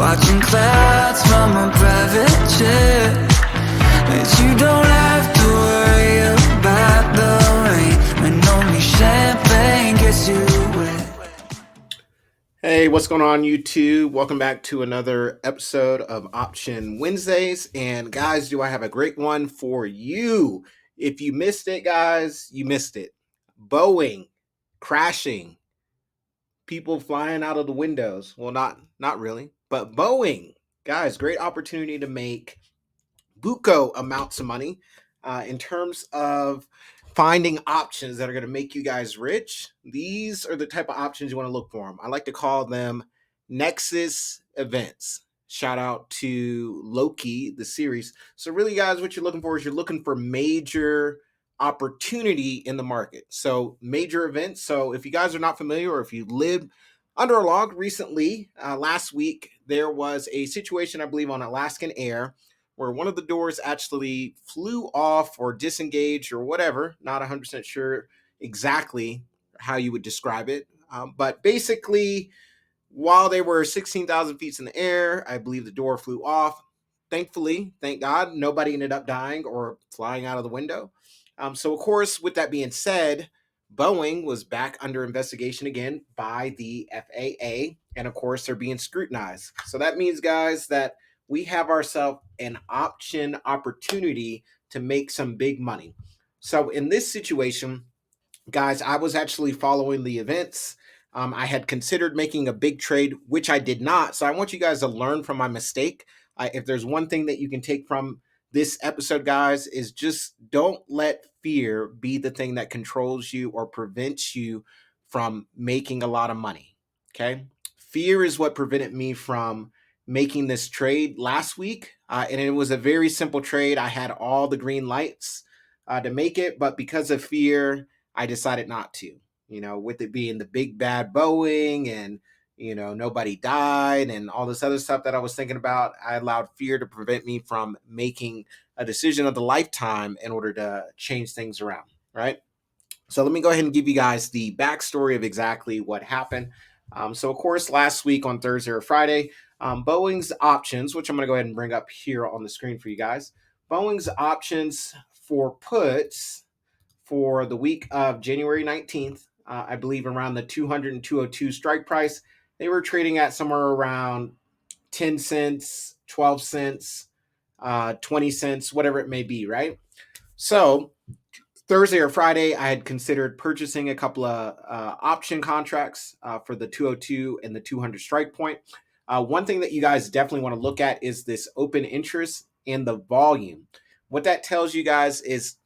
Watching clouds from a private jet. But you don't have to worry about the rain when only champagne gets you wet. Hey, what's going on, YouTube? Welcome back to another episode of Option Wednesdays. And guys, do I have a great one for you? If you missed it, guys, you missed it. Boeing crashing, people flying out of the windows. Well, not really, but Boeing, guys, great opportunity to make buco amounts of money in terms of finding options that are going to make you guys rich. These are the type of options you want to look for them. I like to call them Nexus events. Shout out to Loki, the series. So really, guys, what you're looking for is you're looking for major opportunity in the market. So major events. So if you guys are not familiar, or if you lived under a log recently, last week, there was a situation, I believe, on Alaskan Air where one of the doors actually flew off or disengaged or whatever. Not 100% sure exactly how you would describe it. But basically, while they were 16,000 feet in the air, I believe the door flew off. Thankfully, thank God, nobody ended up dying or flying out of the window. So, of course, with that being said, Boeing was back under investigation again by the FAA. And, of course, they're being scrutinized. So that means, guys, that we have ourselves an option opportunity to make some big money. So in this situation, guys, I was actually following the events. I had considered making a big trade, which I did not. So I want you guys to learn from my mistake. If there's one thing that you can take from this episode, guys, is just don't let fear be the thing that controls you or prevents you from making a lot of money. Okay. Fear is what prevented me from making this trade last week. And it was a very simple trade. I had all the green lights to make it, but because of fear, I decided not to. You know, with it being the big bad Boeing and, you know, nobody died and all this other stuff that I was thinking about, I allowed fear to prevent me from making a decision of the lifetime in order to change things around, right? So let me go ahead and give you guys the backstory of exactly what happened. So, of course, last week on Thursday or Friday, Boeing's options, which I'm going to go ahead and bring up here on the screen for you guys. Boeing's options for puts for the week of January 19th, I believe around the 200 and 202 strike price, they were trading at somewhere around 10 cents, 12 cents, 20 cents, whatever it may be, right? So Thursday or Friday, I had considered purchasing a couple of option contracts for the 202 and the 200 strike point. One thing that you guys definitely want to look at is this open interest and the volume. What that tells you guys is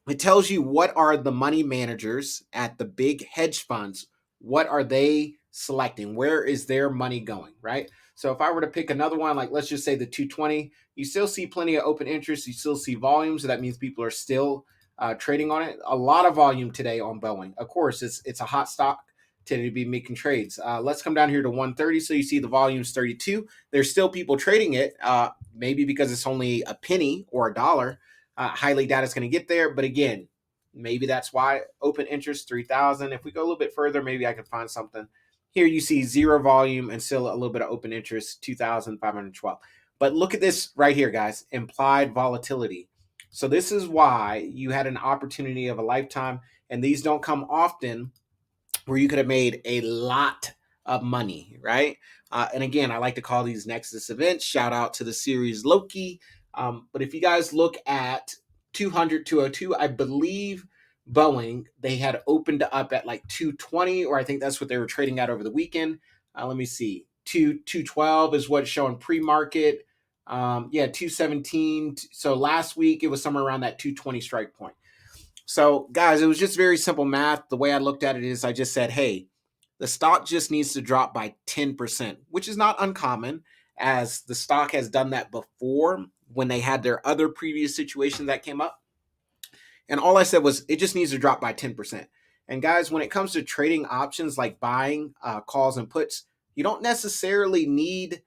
it tells you what are the money managers at the big hedge funds, what are they selecting? Where is their money going, right? So if I were to pick another one, like let's just say the 220, you still see plenty of open interest. You still see volume. So that means people are still trading on it. A lot of volume today on Boeing. Of course, it's a hot stock today to be making trades. Let's come down here to 130. So you see the volume's 32. There's still people trading it, maybe because it's only a penny or a dollar. Highly doubt it's going to get there. But again, maybe that's why open interest 3,000. If we go a little bit further, maybe I can find something. Here you see zero volume and still a little bit of open interest, 2,512. But look at this right here, guys, implied volatility. So this is why you had an opportunity of a lifetime, and these don't come often where you could have made a lot of money, right? And again, I like to call these Nexus events. Shout out to the series Loki. But if you guys look at 200, 202, I believe Boeing, they had opened up at like 220, or I think that's what they were trading at over the weekend. Let me see. 212 is what's showing pre-market. 217. So last week it was somewhere around that 220 strike point. So guys, it was just very simple math. The way I looked at it is I just said, hey, the stock just needs to drop by 10%, which is not uncommon, as the stock has done that before when they had their other previous situations that came up. And all I said was it just needs to drop by 10%. And guys, when it comes to trading options like buying calls and puts, you don't necessarily need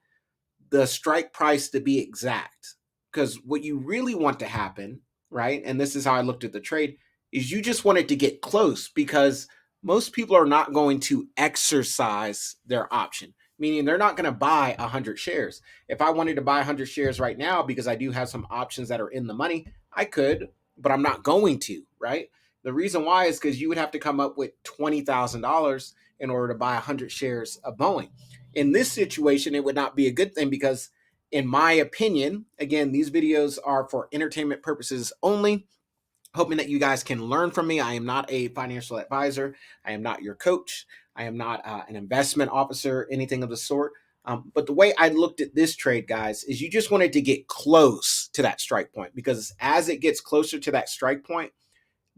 the strike price to be exact, because what you really want to happen, right? And this is how I looked at the trade, is you just want it to get close, because most people are not going to exercise their option. meaning they're not going to buy 100 shares. If I wanted to buy 100 shares right now because I do have some options that are in the money, I could, but I'm not going to, right? The reason why is because you would have to come up with $20,000 in order to buy 100 shares of Boeing. In this situation, it would not be a good thing because, in my opinion, again, these videos are for entertainment purposes only, hoping that you guys can learn from me. I am not a financial advisor. I am not your coach. I am not an investment officer, anything of the sort. But the way I looked at this trade, guys, is you just wanted to get close to that strike point, because as it gets closer to that strike point,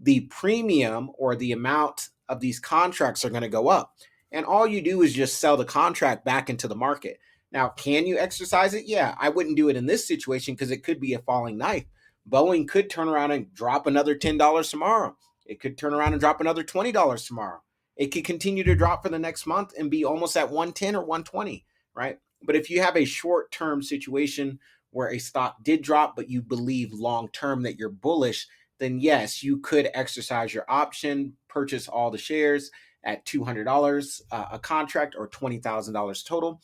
the premium or the amount of these contracts are going to go up. And all you do is just sell the contract back into the market. Now, can you exercise it? Yeah, I wouldn't do it in this situation because it could be a falling knife. Boeing could turn around and drop another $10 tomorrow. It could turn around and drop another $20 tomorrow. It could continue to drop for the next month and be almost at 110 or 120, right? But if you have a short-term situation where a stock did drop, but you believe long-term that you're bullish, then yes, you could exercise your option, purchase all the shares at $200 a contract, or $20,000 total.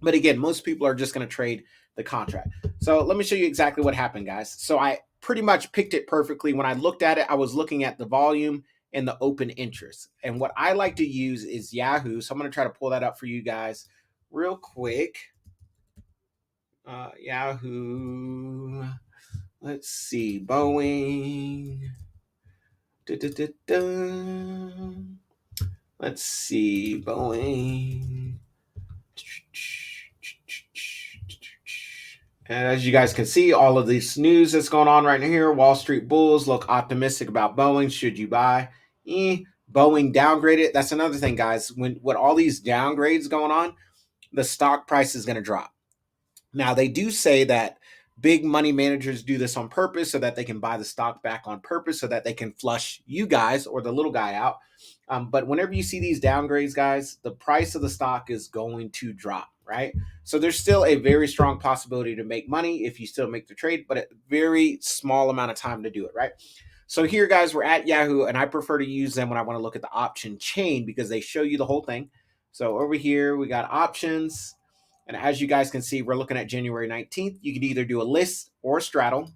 But again, most people are just going to trade the contract. So let me show you exactly what happened, guys. So I pretty much picked it perfectly. When I looked at it, I was looking at the volume and the open interest. And what I like to use is Yahoo. So I'm going to try to pull that up for you guys real quick. Yahoo. Let's see. Boeing. Let's see. Boeing. And as you guys can see, all of this news that's going on right here. Wall Street bulls look optimistic about Boeing. Should you buy? Boeing downgraded. That's another thing, guys. With all these downgrades going on, the stock price is going to drop. Now, they do say that big money managers do this on purpose so that they can buy the stock back on purpose so that they can flush you guys or the little guy out. But whenever you see these downgrades, guys, the price of the stock is going to drop, right? So there's still a very strong possibility to make money if you still make the trade, but a very small amount of time to do it, right? So here, guys, we're at Yahoo, and I prefer to use them when I want to look at the option chain because they show you the whole thing. So over here, we got options. And as you guys can see, we're looking at January 19th. You can either do a list or a straddle.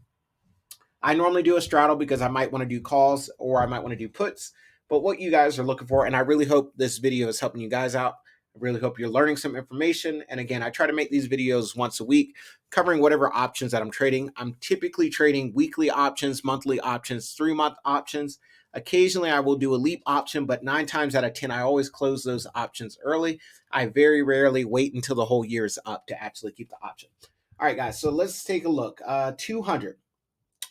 I normally do a straddle because I might want to do calls or I might want to do puts. But what you guys are looking for, and I really hope this video is helping you guys out. I really hope you're learning some information. And again, I try to make these videos once a week, covering whatever options that I'm trading. I'm typically trading weekly options, monthly options, 3-month options. Occasionally, I will do a leap option, but 9 times out of 10, I always close those options early. I very rarely wait until the whole year is up to actually keep the option. All right, guys, so let's take a look. 200.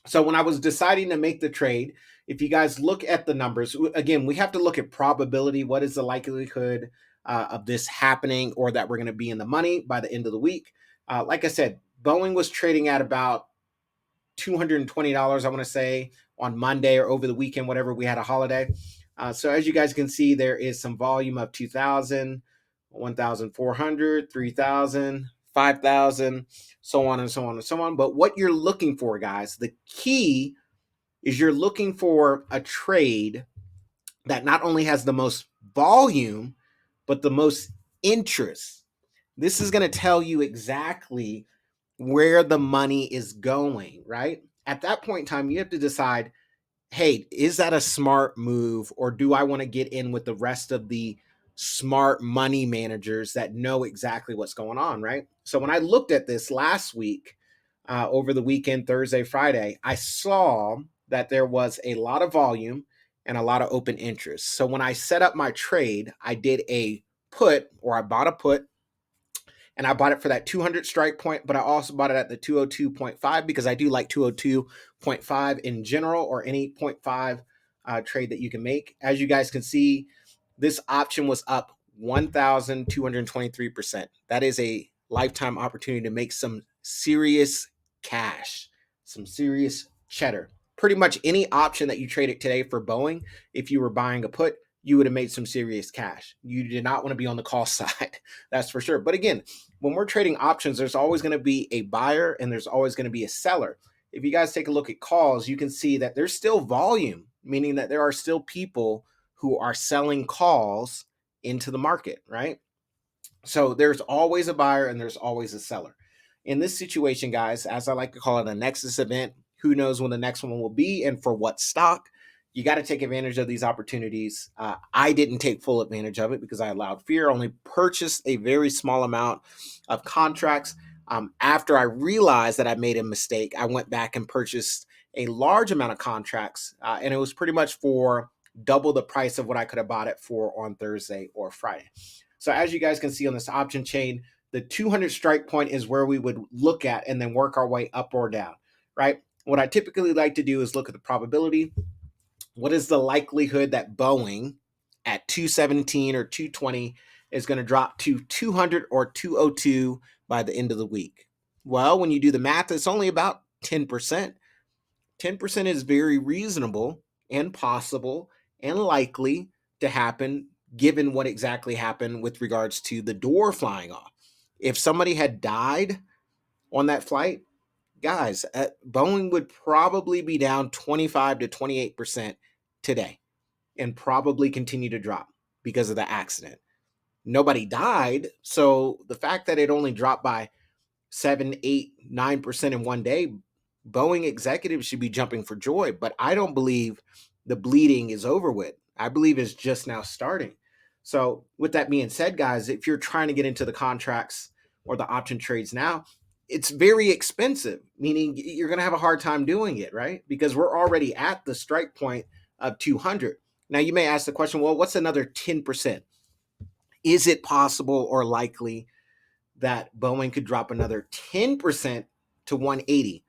So when I was deciding to make the trade, if you guys look at the numbers, again, we have to look at probability. What is the likelihood of this happening, or that we're going to be in the money by the end of the week? Like I said, Boeing was trading at about $220, I want to say, on Monday or over the weekend, whatever, we had a holiday. So as you guys can see, there is some volume of 2,000, 1,400, 3,000, 5,000, so on and so on and so on. But what you're looking for, guys, the key is you're looking for a trade that not only has the most volume, but the most interest. This is going to tell you exactly where the money is going, right? At that point in time, you have to decide, hey, is that a smart move, or do I want to get in with the rest of the smart money managers that know exactly what's going on, right? So when I looked at this last week, over the weekend, Thursday, Friday, I saw that there was a lot of volume and a lot of open interest. So when I set up my trade, I did a put, or I bought a put, and I bought it for that 200 strike point, but I also bought it at the 202.5 because I do like 202.5 in general, or any 0.5 trade that you can make. As you guys can see, this option was up 1,223%. That is a lifetime opportunity to make some serious cash, some serious cheddar. Pretty much any option that you traded today for Boeing, if you were buying a put, you would have made some serious cash. You did not want to be on the call side, that's for sure. But again, when we're trading options, there's always going to be a buyer and there's always going to be a seller. If you guys take a look at calls, you can see that there's still volume, meaning that there are still people who are selling calls into the market, right? So there's always a buyer and there's always a seller. In this situation, guys, as I like to call it, a nexus event, who knows when the next one will be and for what stock. You got to take advantage of these opportunities. I didn't take full advantage of it because I allowed fear. I only purchased a very small amount of contracts. After I realized that I made a mistake, I went back and purchased a large amount of contracts, and it was pretty much for double the price of what I could have bought it for on Thursday or Friday. So as you guys can see on this option chain, the 200 strike point is where we would look at and then work our way up or down, right? What I typically like to do is look at the probability. What is the likelihood that Boeing at 217 or 220 is going to drop to 200 or 202 by the end of the week? Well, when you do the math, it's only about 10%. 10% is very reasonable and possible and likely to happen given what exactly happened with regards to the door flying off. If somebody had died on that flight, guys, Boeing would probably be down 25 to 28% today and probably continue to drop because of the accident. Nobody died. So the fact that it only dropped by 7, 8, 9% in one day, Boeing executives should be jumping for joy. But I don't believe the bleeding is over with. I believe it's just now starting. So with that being said, guys, if you're trying to get into the contracts or the option trades now, it's very expensive, meaning you're going to have a hard time doing it, right? Because we're already at the strike point of 200. Now you may ask the question, well, what's another 10%? Is it possible or likely that Boeing could drop another 10% to 180?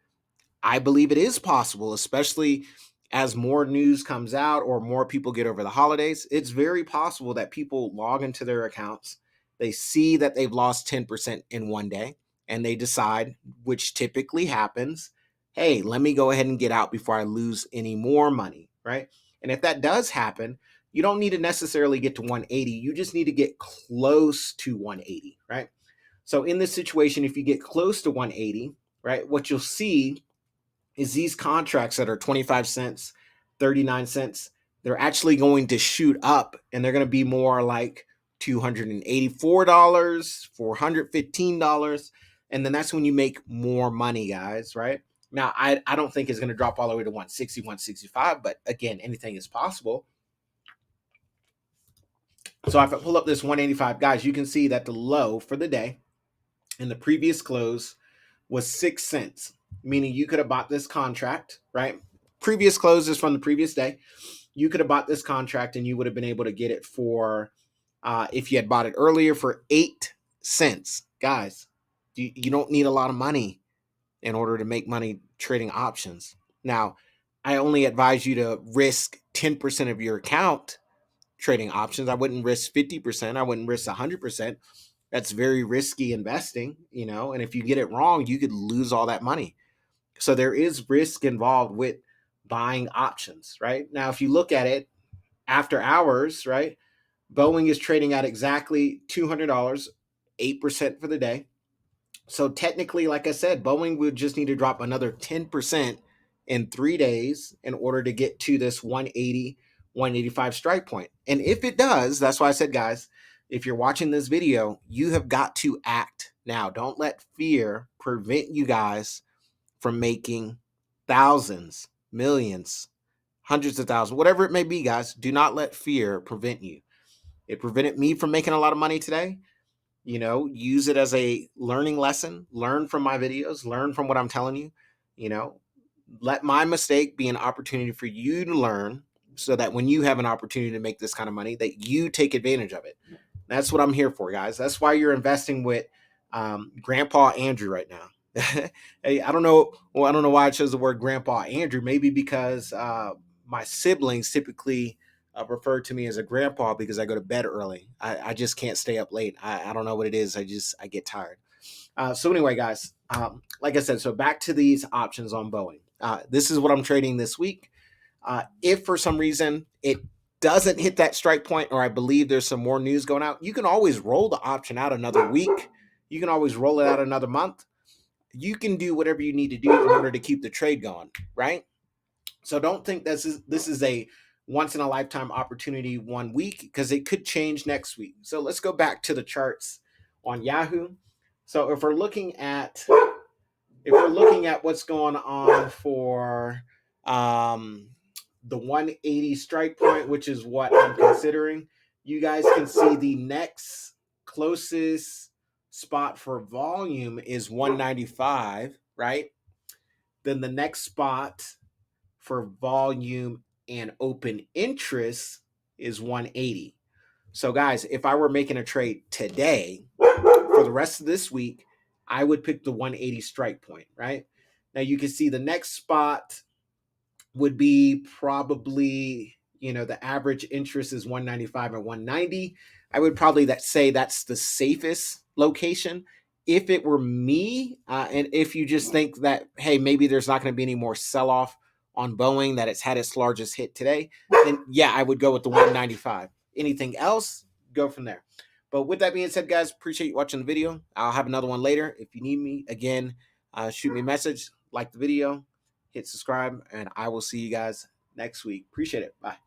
I believe it is possible, especially as more news comes out or more people get over the holidays. It's very possible that people log into their accounts, they see that they've lost 10% in one day, and they decide, which typically happens, hey, let me go ahead and get out before I lose any more money, right? And if that does happen, you don't need to necessarily get to 180. You just need to get close to 180, right? So in this situation, if you get close to 180, right, what you'll see is these contracts that are 25 cents, 39 cents, they're actually going to shoot up and they're going to be more like $284, $415. And then that's when you make more money, guys, right? Now, I don't think it's going to drop all the way to 160, 165, but again, anything is possible. So if I pull up this 185, guys, you can see that the low for the day in the previous close was 6 cents, meaning you could have bought this contract, right? Previous closes from the previous day. You could have bought this contract and you would have been able to get it for, if you had bought it earlier, for 8 cents. Guys, you don't need a lot of money in order to make money trading options. Now, I only advise you to risk 10% of your account trading options. I wouldn't risk 50%. I wouldn't risk 100%. That's very risky investing, and if you get it wrong, you could lose all that money. So there is risk involved with buying options, right? Now, if you look at it after hours, right, Boeing is trading at exactly $200, 8% for the day. So technically, like I said, Boeing would just need to drop another 10% in 3 days in order to get to this 180, 185 strike point. And if it does, that's why I said, guys, if you're watching this video, you have got to act now. Don't let fear prevent you guys from making thousands, millions, hundreds of thousands, whatever it may be, guys. Do not let fear prevent you. It prevented me from making a lot of money today. Use it as a learning lesson. Learn from my videos. Learn from what I'm telling you. Let my mistake be an opportunity for you to learn so that when you have an opportunity to make this kind of money, that you take advantage of it. That's what I'm here for, guys. That's why you're investing with Grandpa Andrew right now. Hey, I don't know why I chose the word Grandpa Andrew. Maybe because my siblings typically refer to me as a grandpa because I go to bed early. I just can't stay up late. I don't know what it is. I get tired. So anyway, guys, like I said, so back to these options on Boeing. This is what I'm trading this week. If for some reason it doesn't hit that strike point, or I believe there's some more news going out, you can always roll the option out another week. You can always roll it out another month. You can do whatever you need to do in order to keep the trade going, right? So don't think this is a once in a lifetime opportunity one week, because it could change next week. So let's go back to the charts on Yahoo. So if we're looking at what's going on for the 180 strike point, which is what I'm considering, you guys can see the next closest spot for volume is 195, right? Then the next spot for volume and open interest is 180. So guys, if I were making a trade today for the rest of this week, I would pick the 180 strike point, right? Now you can see the next spot would be probably, the average interest is 195 and 190. I would probably say that's the safest location. If it were me, and if you just think that, hey, maybe there's not going to be any more sell-off on Boeing, that it's had its largest hit today, then yeah, I would go with the 195. Anything else, go from there. But with that being said, guys, appreciate you watching the video. I'll have another one later. If you need me, again, shoot me a message, like the video, hit subscribe, and I will see you guys next week. Appreciate it. Bye.